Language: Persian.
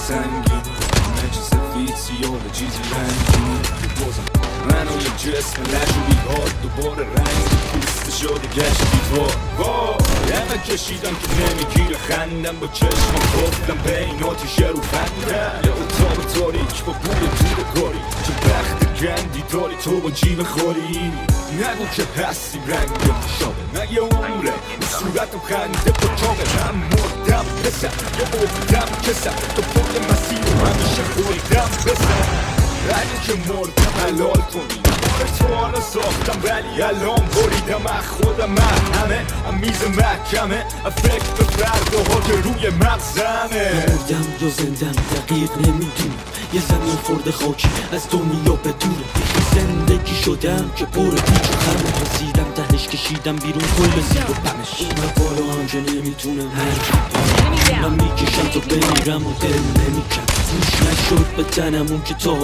سنگین همه چی سفید سیاه و چیزی رنگین بازم منو یه جسم نشدی باد دوباره رنگ پوست شده گشتی تو همه کشیدم که نمیگیره خندم با چشمم گفتم به این آتیشه رو فندم یه اتاق تاریک با بوی دود گاری چه بخت گندی داری تو با جیب خوری نگو که هستی رنگ شابه مگه عمره صورتم خنده با چاقه من مردم پسر یه افتم کسم تو پول مسیر رو همیشه خوردم بسر اگه که مردم حلال کنی تو حالا ساختم ولی الان بریدم از خودم همه میز محکمه فکر به فرداها که روی مغزمه مردم یا زندم دقیق نمیدونم یه زمین خورده خاکی از دنیا بدونه زندگی شدم که پر پیچ و خمه رسیدم تهش کشیدم بیرون کل زیر و پمش من بالا هم که نمیتونم حرکت من میکشم تا بمیرم و دل نمیکن گوش نشد به تنم اون که تا